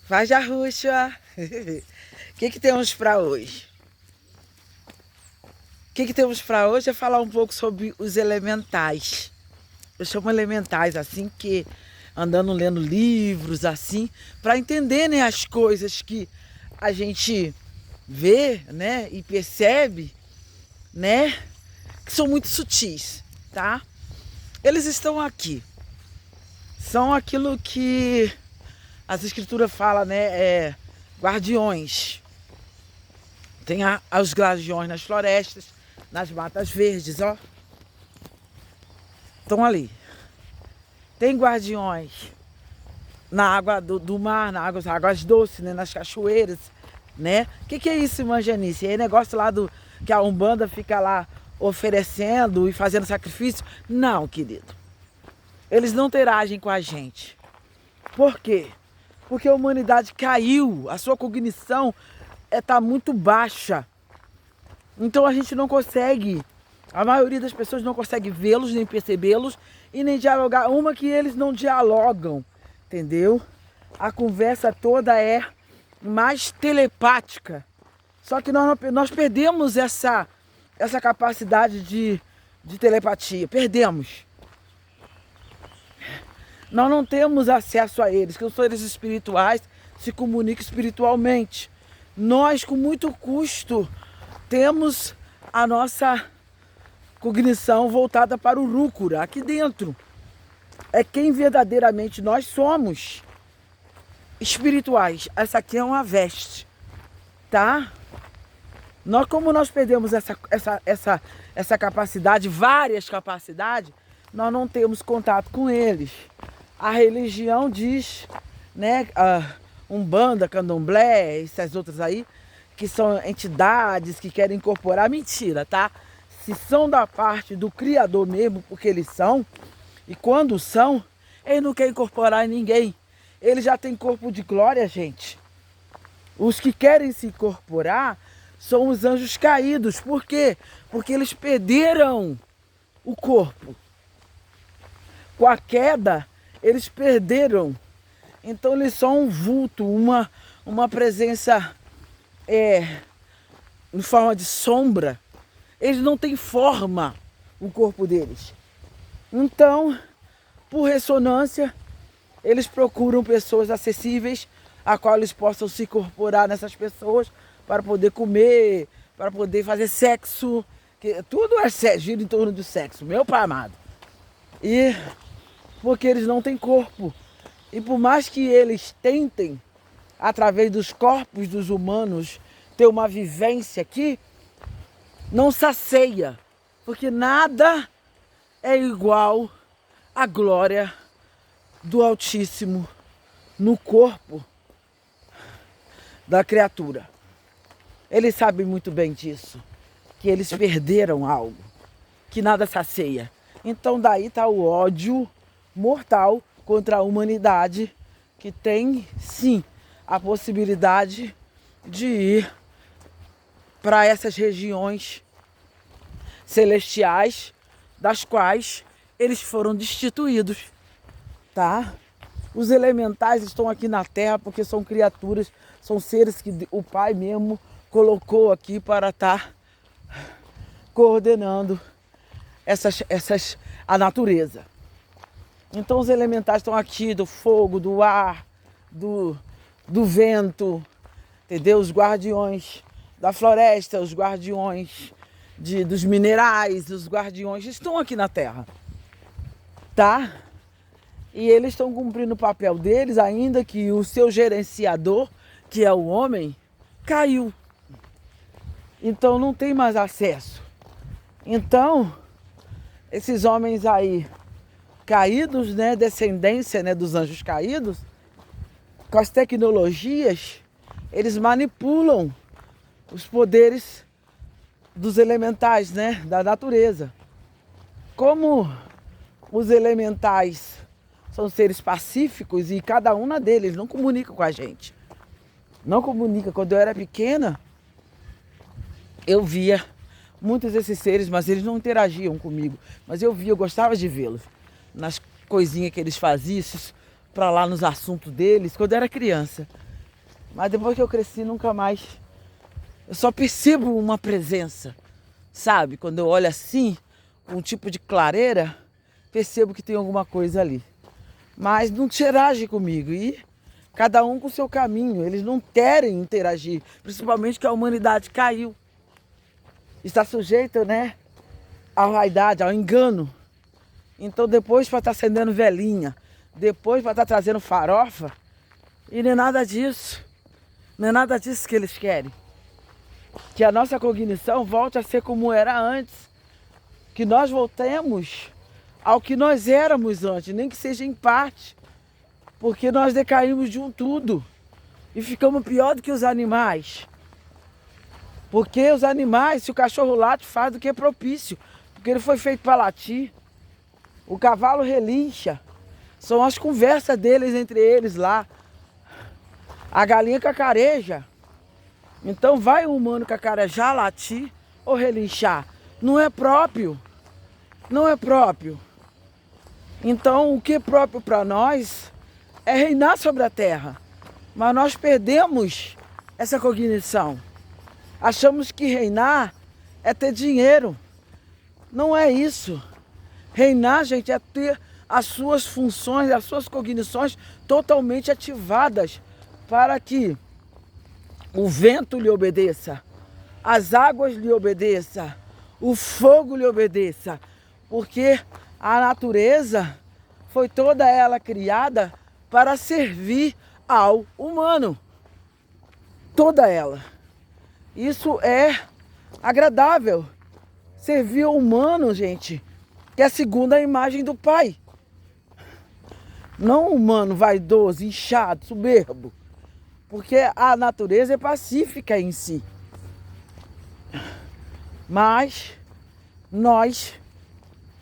Vai, Jarrucha! O que temos para hoje? O que temos para hoje é falar um pouco sobre os elementais. Eu chamo elementais assim, que andando lendo livros assim, para entender, né, as coisas que a gente vê, né, e percebe, né, que são muito sutis, tá? Eles estão aqui. São aquilo que as escrituras falam, né, guardiões. Tem os guardiões nas florestas, nas matas verdes, ó. Estão ali. Tem guardiões na água do mar, nas águas doces, né, nas cachoeiras, né? O que é isso, irmã Janice? É negócio lá que a Umbanda fica lá oferecendo e fazendo sacrifício? Não, querido. Eles não interagem com a gente. Por quê? Porque a humanidade caiu, a sua cognição está muito baixa. Então a gente não consegue, a maioria das pessoas não consegue vê-los, nem percebê-los e nem dialogar. Uma que eles não dialogam, entendeu? A conversa toda é mais telepática. Só que nós perdemos essa capacidade de telepatia, perdemos. Nós não temos acesso a eles, que os seres espirituais se comunicam espiritualmente. Nós, com muito custo, temos a nossa cognição voltada para o rúcula, aqui dentro. É quem verdadeiramente nós somos espirituais. Essa aqui é uma veste, tá? Como nós perdemos essa capacidade, várias capacidades, nós não temos contato com eles. A religião diz, né, Umbanda, Candomblé, essas outras aí, que são entidades que querem incorporar. Mentira, tá? Se são da parte do Criador mesmo, porque eles são, e quando são, eles não querem incorporar ninguém. Eles já têm corpo de glória, gente. Os que querem se incorporar são os anjos caídos. Por quê? Porque eles perderam o corpo. Com a queda, eles perderam. Então eles são um vulto, uma presença em forma de sombra. Eles não têm forma, o corpo deles. Então, por ressonância, eles procuram pessoas acessíveis, a qual eles possam se incorporar nessas pessoas para poder comer, para poder fazer sexo. Que tudo gira em torno do sexo, meu pai amado. E porque eles não têm corpo. E por mais que eles tentem, através dos corpos dos humanos, ter uma vivência aqui, não sacia. Porque nada é igual à glória do Altíssimo no corpo da criatura. Eles sabem muito bem disso, que eles perderam algo, que nada sacia. Então daí está o ódio mortal contra a humanidade, que tem sim a possibilidade de ir para essas regiões celestiais, das quais eles foram destituídos, tá? Os elementais estão aqui na Terra porque são criaturas, são seres que o Pai mesmo colocou aqui para estar coordenando a natureza. Então os elementais estão aqui, do fogo, do ar, do vento, entendeu? Os guardiões da floresta, os guardiões dos minerais, os guardiões estão aqui na Terra, tá? E eles estão cumprindo o papel deles, ainda que o seu gerenciador, que é o homem, caiu. Então não tem mais acesso. Então, esses homens aí caídos, né, descendência, né, dos anjos caídos, com as tecnologias, eles manipulam os poderes dos elementais, né, da natureza. Como os elementais são seres pacíficos e cada uma deles não comunica com a gente. Não comunica. Quando eu era pequena, eu via muitos desses seres, mas eles não interagiam comigo. Mas eu via, eu gostava de vê-los. Nas coisinhas que eles faziam, para lá nos assuntos deles, quando eu era criança. Mas depois que eu cresci, nunca mais. Eu só percebo uma presença, sabe? Quando eu olho assim, um tipo de clareira, percebo que tem alguma coisa ali. Mas não interage comigo. E cada um com o seu caminho. Eles não querem interagir. Principalmente que a humanidade caiu. Está sujeita, né? À vaidade, ao engano. Então depois para estar acendendo velhinha, depois para estar trazendo farofa, e não é nada disso. Não é nada disso que eles querem. Que a nossa cognição volte a ser como era antes. Que nós voltemos ao que nós éramos antes, nem que seja em parte. Porque nós decaímos de um tudo. E ficamos pior do que os animais. Porque os animais, se o cachorro late, faz do que é propício. Porque ele foi feito para latir. O cavalo relincha. São as conversas deles entre eles lá. A galinha cacareja. Então vai o humano cacarejar, latir ou relinchar. Não é próprio. Não é próprio. Então o que é próprio para nós é reinar sobre a terra. Mas nós perdemos essa cognição. Achamos que reinar é ter dinheiro. Não é isso. Reinar, gente, é ter as suas funções, as suas cognições totalmente ativadas para que o vento lhe obedeça, as águas lhe obedeçam, o fogo lhe obedeça. Porque a natureza foi toda ela criada para servir ao humano. Toda ela. Isso é agradável. Servir ao humano, gente, que é a segunda imagem do Pai. Não humano vaidoso, inchado, soberbo. Porque a natureza é pacífica em si. Mas nós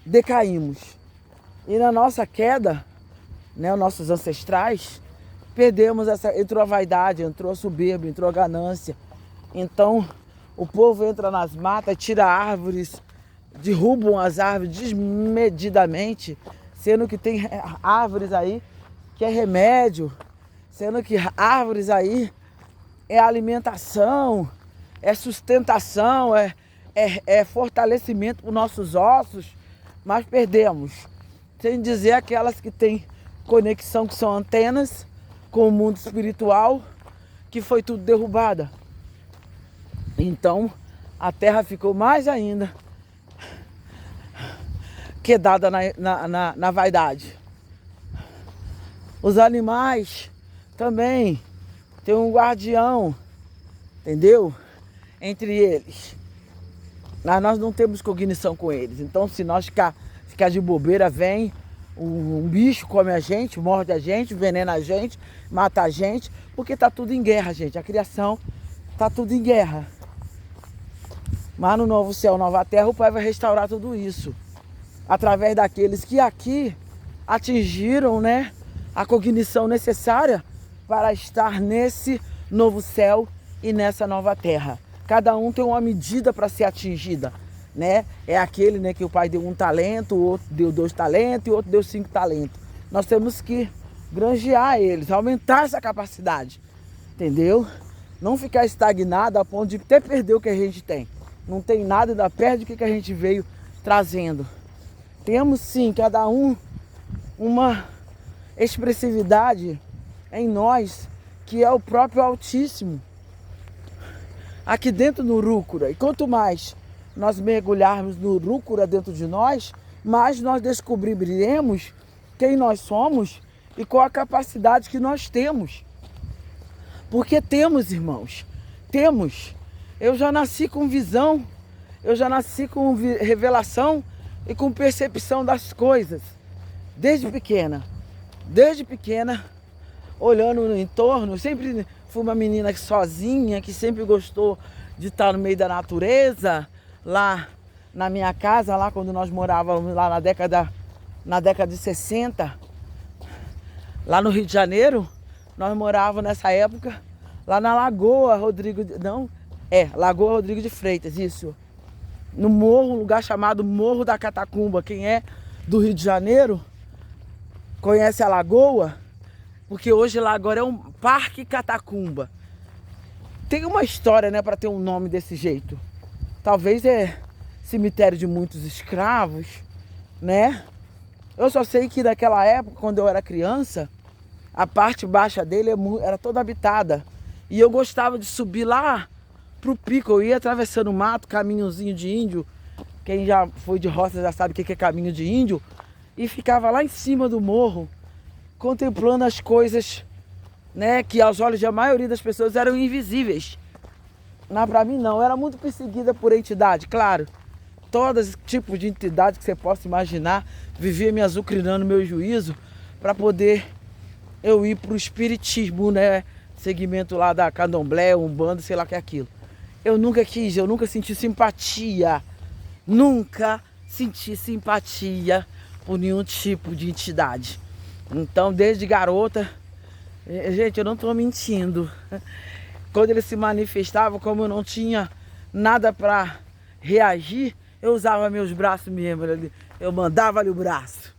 decaímos. E na nossa queda, né, os nossos ancestrais, perdemos essa. Entrou a vaidade, entrou a soberba, entrou a ganância. Então, o povo entra nas matas, tira árvores, derrubam as árvores desmedidamente, sendo que tem árvores aí que é remédio, sendo que árvores aí é alimentação, é sustentação, é fortalecimento para os nossos ossos, mas perdemos. Sem dizer aquelas que têm conexão, que são antenas com o mundo espiritual, que foi tudo derrubada. Então, a terra ficou mais ainda quedada na vaidade. Os animais também têm um guardião, entendeu? Entre eles. Mas nós não temos cognição com eles. Então, se nós ficar de bobeira, vem um bicho, come a gente, morde a gente, envenena a gente, mata a gente, porque tá tudo em guerra, gente. A criação tá tudo em guerra. Mas no novo céu, nova terra, o Pai vai restaurar tudo isso. Através daqueles que aqui atingiram, né, a cognição necessária para estar nesse novo céu e nessa nova terra. Cada um tem uma medida para ser atingida, né? É aquele, né, que o pai deu 1 talento, o outro deu 2 talentos e o outro deu 5 talentos. Nós temos que granjear eles, aumentar essa capacidade, entendeu? Não ficar estagnado a ponto de até perder o que a gente tem. Não tem nada, ainda perde o que a gente veio trazendo. Temos sim, cada um, uma expressividade em nós que é o próprio Altíssimo. Aqui dentro no Rúcura. E quanto mais nós mergulharmos no Rúcura dentro de nós, mais nós descobriremos quem nós somos e qual a capacidade que nós temos. Porque temos, irmãos, temos. Eu já nasci com visão, eu já nasci com revelação e com percepção das coisas. Desde pequena, olhando no entorno, sempre fui uma menina sozinha, que sempre gostou de estar no meio da natureza, lá na minha casa, lá quando nós morávamos lá na década de 60, lá no Rio de Janeiro, nós morávamos nessa época, lá na Lagoa Lagoa Rodrigo de Freitas, isso. No morro, um lugar chamado Morro da Catacumba. Quem é do Rio de Janeiro, conhece a Lagoa, porque hoje lá agora é um parque catacumba. Tem uma história, né, para ter um nome desse jeito. Talvez é cemitério de muitos escravos, né? Eu só sei que naquela época, quando eu era criança, a parte baixa dele era toda habitada. E eu gostava de subir lá pro pico. Eu ia atravessando o mato, caminhozinho de índio. Quem já foi de roça já sabe o que é caminho de índio. E ficava lá em cima do morro, contemplando as coisas, né, que aos olhos da maioria das pessoas eram invisíveis. Mas pra mim não, eu era muito perseguida por entidade, claro. Todos tipos de entidade que você possa imaginar, vivia me azucrinando meu juízo para poder eu ir pro espiritismo, né? Segmento lá da candomblé, umbanda, sei lá o que é aquilo. Eu nunca quis, eu nunca senti simpatia. Nunca senti simpatia por nenhum tipo de entidade. Então, desde garota, gente, eu não tô mentindo. Quando ele se manifestava, como eu não tinha nada para reagir, eu usava meus braços mesmo. Eu mandava-lhe o braço.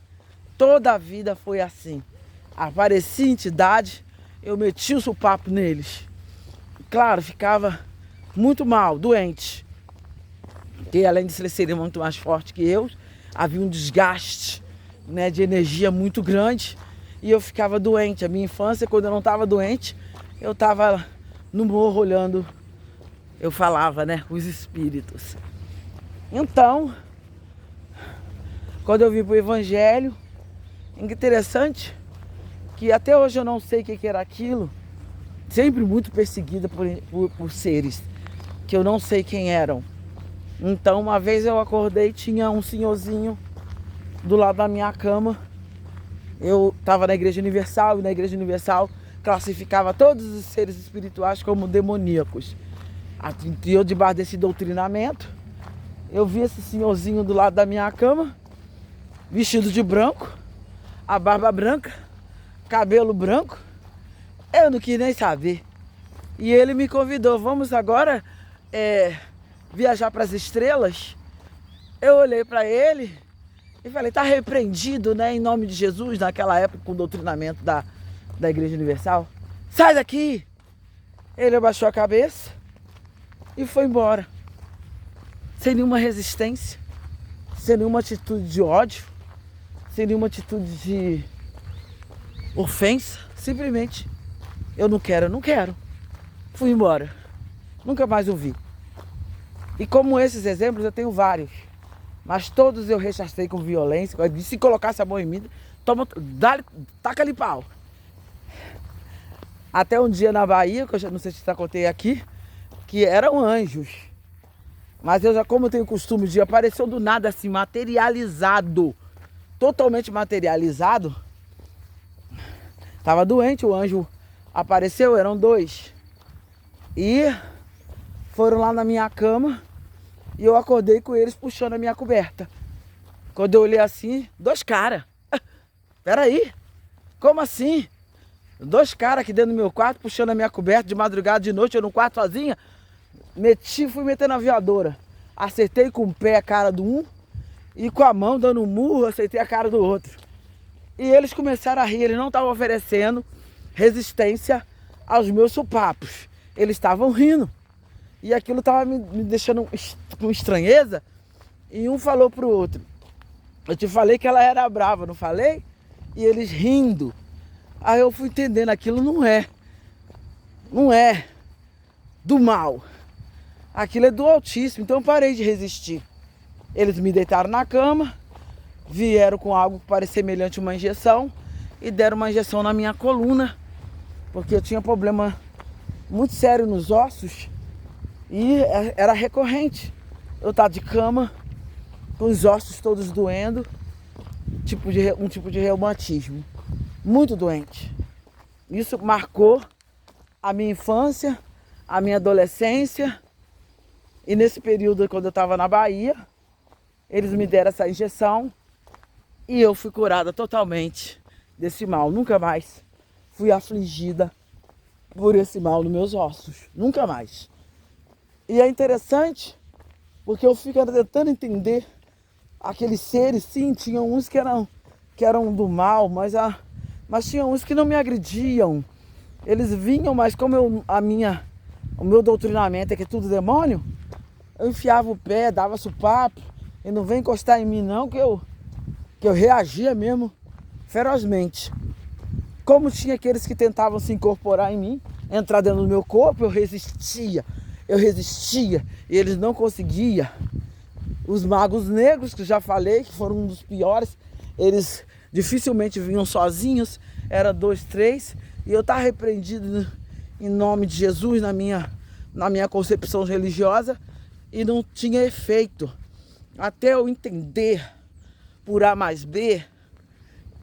Toda a vida foi assim. Aparecia entidade, eu metia o sopapo neles. Claro, ficava muito mal, doente. Porque além de eles serem muito mais fortes que eu, havia um desgaste, né, de energia muito grande. E eu ficava doente. A minha infância, quando eu não estava doente, eu estava no morro olhando, eu falava, né, os espíritos. Então, quando eu vim para o Evangelho, é interessante que até hoje eu não sei o que era aquilo, sempre muito perseguida por seres que eu não sei quem eram. Então, uma vez eu acordei, tinha um senhorzinho do lado da minha cama. Eu estava na Igreja Universal, e na Igreja Universal classificava todos os seres espirituais como demoníacos. E eu, debaixo desse doutrinamento, eu vi esse senhorzinho do lado da minha cama, vestido de branco, a barba branca, cabelo branco. Eu não quis nem saber. E ele me convidou, vamos agora viajar para as estrelas. Eu olhei para ele e falei, tá repreendido, né, em nome de Jesus, naquela época com o doutrinamento da Igreja Universal. Sai daqui! Ele abaixou a cabeça e foi embora. Sem nenhuma resistência, sem nenhuma atitude de ódio, sem nenhuma atitude de ofensa. Simplesmente, eu não quero. Fui embora. Nunca mais o vi. E como esses exemplos, eu tenho vários. Mas todos eu rechacei com violência. Se colocasse a mão em mim, toma, taca-lhe pau. Até um dia na Bahia, que eu não sei se já contei aqui, que eram anjos. Mas eu já, como eu tenho costume de apareceu do nada assim, materializado. Totalmente materializado. Tava doente, o anjo apareceu, eram 2. E foram lá na minha cama e eu acordei com eles puxando a minha coberta. Quando eu olhei assim, 2 caras. Peraí, como assim? 2 caras aqui dentro do meu quarto puxando a minha coberta de madrugada, de noite, eu no quarto sozinha. Fui metendo a voadora. Acertei com o pé a cara do um e com a mão dando um murro, acertei a cara do outro. E eles começaram a rir, eles não estavam oferecendo resistência aos meus sopapos. Eles estavam rindo. E aquilo estava me deixando com estranheza. E um falou pro outro, eu te falei que ela era brava, não falei? E eles rindo. Aí eu fui entendendo, aquilo não é do mal. Aquilo é do Altíssimo, então eu parei de resistir. Eles me deitaram na cama, vieram com algo que parecia semelhante a uma injeção e deram uma injeção na minha coluna, porque eu tinha problema muito sério nos ossos e era recorrente. Eu estava de cama, com os ossos todos doendo, um tipo de reumatismo, muito doente. Isso marcou a minha infância, a minha adolescência. E nesse período, quando eu estava na Bahia, eles me deram essa injeção e eu fui curada totalmente desse mal. Nunca mais fui afligida por esse mal nos meus ossos. Nunca mais. E é interessante, porque eu fico tentando entender aqueles seres, sim, tinham uns que eram do mal, mas Mas tinha uns que não me agrediam. Eles vinham, mas como o meu doutrinamento é que é tudo demônio, eu enfiava o pé, dava supapo, e não vem encostar em mim não, que eu reagia mesmo ferozmente. Como tinha aqueles que tentavam se incorporar em mim, entrar dentro do meu corpo, eu resistia, e eles não conseguiam. Os magos negros, que já falei, que foram um dos piores, eles dificilmente vinham sozinhos, era 2, 3, e eu estava repreendido em nome de Jesus na minha concepção religiosa, e não tinha efeito. Até eu entender, por A mais B,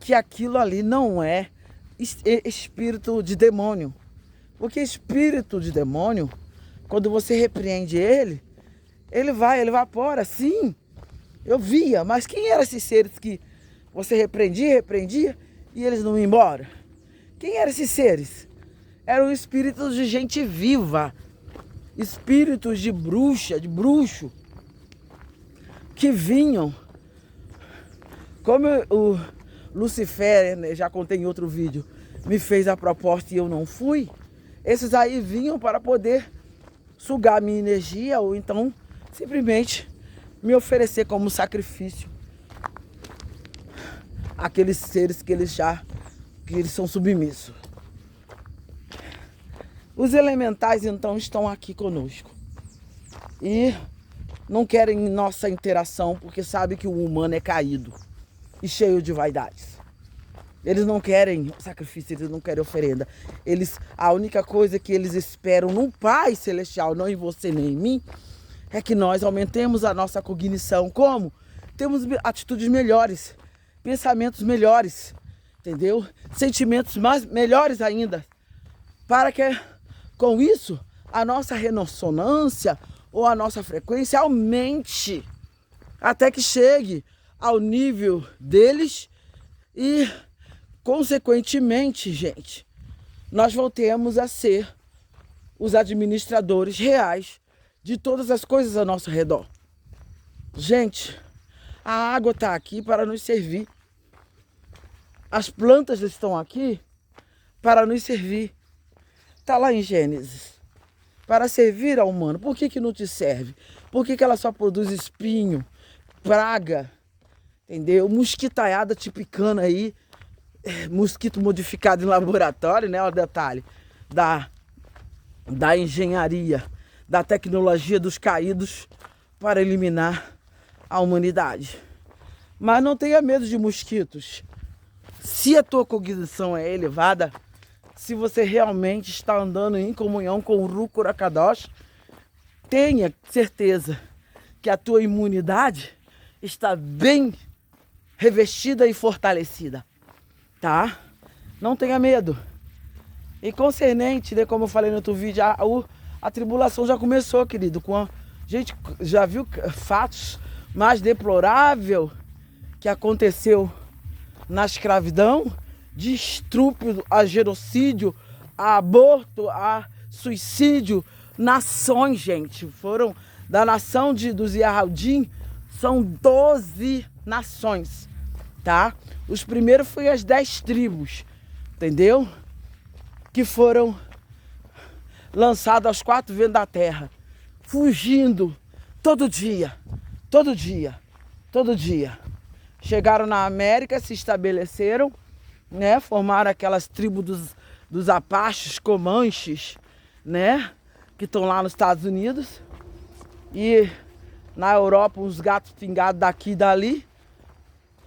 que aquilo ali não é espírito de demônio. Porque espírito de demônio, quando você repreende ele evapora, sim. Eu via, mas quem eram esses seres que você repreendia e eles não iam embora? Quem eram esses seres? Eram espíritos de gente viva, espíritos de bruxa, de bruxo, que vinham. Como o Lucifer, né, já contei em outro vídeo, me fez a proposta e eu não fui, esses aí vinham para poder sugar minha energia ou então simplesmente me oferecer como sacrifício aqueles seres que eles são submissos. Os elementais então estão aqui conosco e não querem nossa interação porque sabem que o humano é caído e cheio de vaidades. Eles não querem sacrifício, eles não querem oferenda. A única coisa que eles esperam num Pai Celestial, não em você nem em mim, é que nós aumentemos a nossa cognição. Como? Temos atitudes melhores, pensamentos melhores, entendeu? Sentimentos melhores ainda. Para que, com isso, a nossa ressonância ou a nossa frequência aumente. Até que chegue ao nível deles e, consequentemente, gente, nós voltemos a ser os administradores reais de todas as coisas ao nosso redor. Gente, a água está aqui para nos servir. As plantas estão aqui para nos servir. Está lá em Gênesis. Para servir ao humano. Por que não te serve? Por que ela só produz espinho, praga, entendeu? Mosquitaiada te picando aí. Mosquito modificado em laboratório, né? O detalhe da engenharia, da tecnologia dos caídos para eliminar a humanidade. Mas não tenha medo de mosquitos. Se a tua cognição é elevada, se você realmente está andando em comunhão com o Ruach HaKadosh, tenha certeza que a tua imunidade está bem revestida e fortalecida, tá? Não tenha medo. E concernente, né, como eu falei no outro vídeo, a tribulação já começou, querido. A gente já viu fatos mais deploráveis que aconteceu na escravidão, de estupro, a genocídio, a aborto, a suicídio, nações, gente. Foram da nação dos Yahudim, são 12 nações, tá? Os primeiros foi as 10 tribos, entendeu? Que foram lançados aos 4 ventos da terra, fugindo todo dia. Chegaram na América, se estabeleceram, né? Formaram aquelas tribos dos Apaches, Comanches, né? Que estão lá nos Estados Unidos. E na Europa, uns gatos pingados daqui e dali.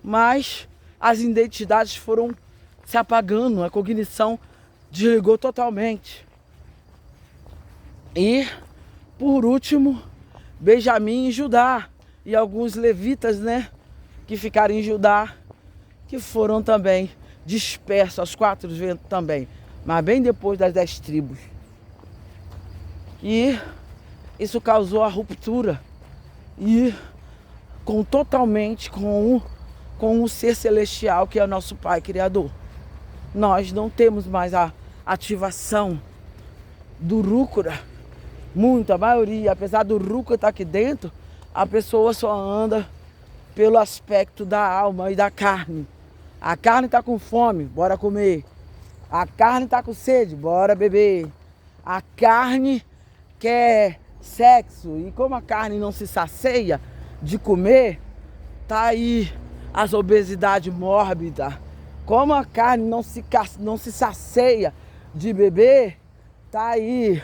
Mas as identidades foram se apagando, a cognição desligou totalmente. E, por último, Benjamim e Judá. E alguns levitas, né? Que ficaram em Judá, que foram também dispersos aos 4 ventos também. Mas bem depois das 10 tribos. E isso causou a ruptura. E totalmente com o ser celestial que é o nosso Pai Criador. Nós não temos mais a ativação do Rúcula. A maioria, apesar do Rúcula estar aqui dentro, a pessoa só anda pelo aspecto da alma e da carne. A carne tá com fome, bora comer. A carne tá com sede, bora beber. A carne quer sexo. E como a carne não se sacia de comer, tá aí as obesidades mórbidas. Como a carne não se sacia de beber, tá aí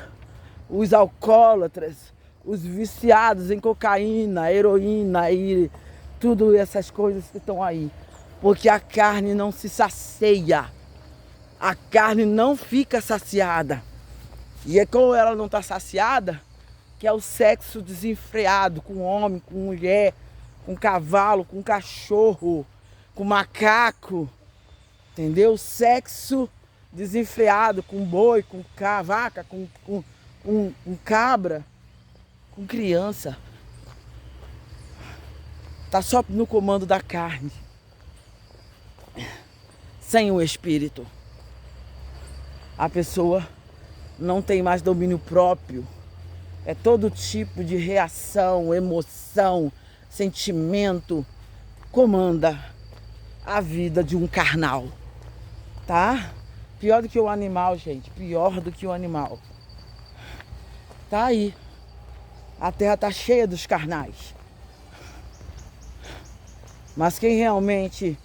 os alcoólatras, os viciados em cocaína, heroína e tudo essas coisas que estão aí. Porque a carne não se sacia. A carne não fica saciada. E é como ela não está saciada, que é o sexo desenfreado com homem, com mulher, com cavalo, com cachorro, com macaco. Entendeu? Sexo desenfreado com boi, com vaca, com cabra, com criança. Tá só no comando da carne. Sem o espírito. A pessoa não tem mais domínio próprio. É todo tipo de reação, emoção, sentimento comanda a vida de um carnal. Tá? Pior do que o animal, gente. Pior do que o animal. Tá aí. A terra tá cheia dos carnais. Mas quem realmente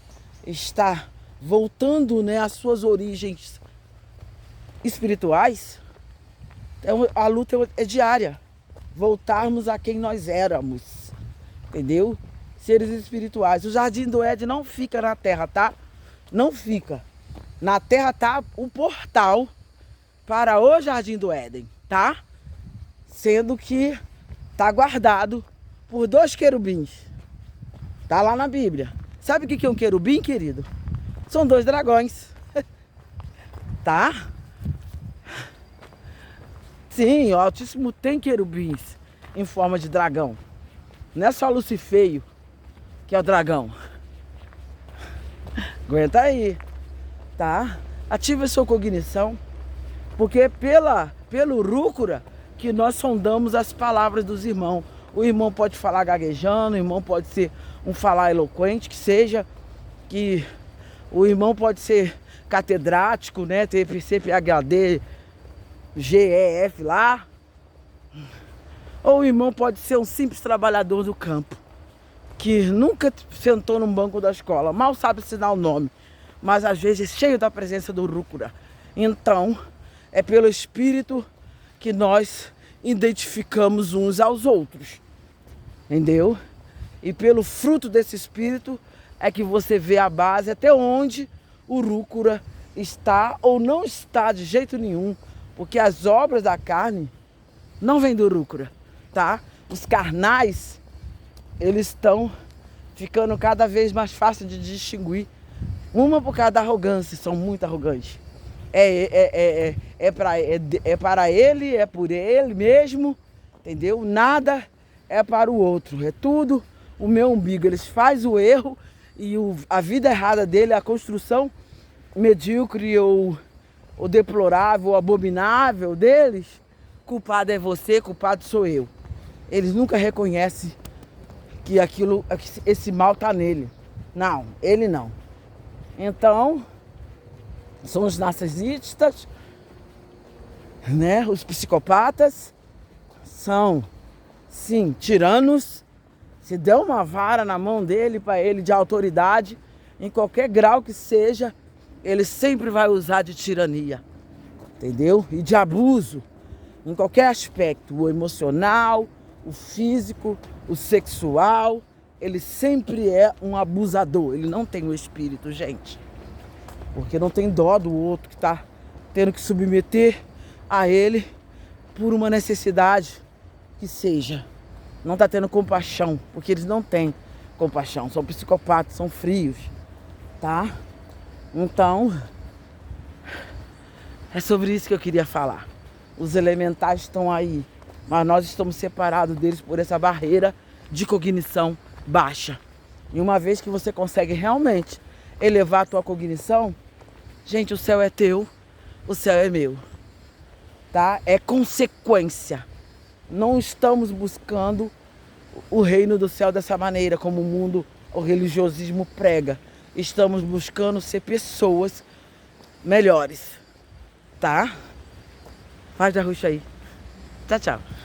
está voltando, né, às suas origens espirituais, a luta é diária. Voltarmos a quem nós éramos. Entendeu? Seres espirituais. O Jardim do Éden não fica na terra, tá? Não fica. Na terra tá o portal para o Jardim do Éden, tá? Sendo que tá guardado por 2 querubins. Tá lá na Bíblia. Sabe o que é um querubim, querido? São 2 dragões. Tá? Sim, o Altíssimo tem querubins em forma de dragão. Não é só Lucifeio que é o dragão. Aguenta aí. Tá? Ative a sua cognição. Porque é pelo rúcula que nós sondamos as palavras dos irmãos. O irmão pode falar gaguejando, o irmão pode ser um falar eloquente, que seja, que o irmão pode ser catedrático, né? Ter PhD, GEF lá. Ou o irmão pode ser um simples trabalhador do campo, que nunca sentou num banco da escola, mal sabe assinar o nome, mas às vezes é cheio da presença do rúcula. Então, é pelo Espírito que nós identificamos uns aos outros. Entendeu? E pelo fruto desse Espírito é que você vê a base até onde o rúcula está ou não está de jeito nenhum. Porque as obras da carne não vêm do rúcula, tá? Os carnais, eles estão ficando cada vez mais fácil de distinguir. Uma por causa da arrogância, são muito arrogantes. É para ele, é por ele mesmo, entendeu? Nada é para o outro, é tudo o meu umbigo. Eles fazem o erro e a vida errada dele, a construção medíocre ou deplorável, ou abominável deles, culpado é você, culpado sou eu. Eles nunca reconhecem que esse mal está nele. Não, ele não. Então, são os narcisistas, né? Os psicopatas são, sim, tiranos. Se der uma vara na mão dele, para ele, de autoridade, em qualquer grau que seja, ele sempre vai usar de tirania, entendeu? E de abuso, em qualquer aspecto, o emocional, o físico, o sexual. Ele sempre é um abusador, ele não tem o espírito, gente. Porque não tem dó do outro que está tendo que submeter a ele por uma necessidade que seja. Não está tendo compaixão, porque eles não têm compaixão, são psicopatas, são frios, tá? Então, é sobre isso que eu queria falar. Os elementais estão aí, mas nós estamos separados deles por essa barreira de cognição baixa. E uma vez que você consegue realmente elevar a tua cognição, gente, o céu é teu, o céu é meu, tá? É consequência. Não estamos buscando o reino do céu dessa maneira, como o mundo, o religiosismo prega. estamos buscando ser pessoas melhores, tá? Faz da Ruxa aí. Tchau, tchau.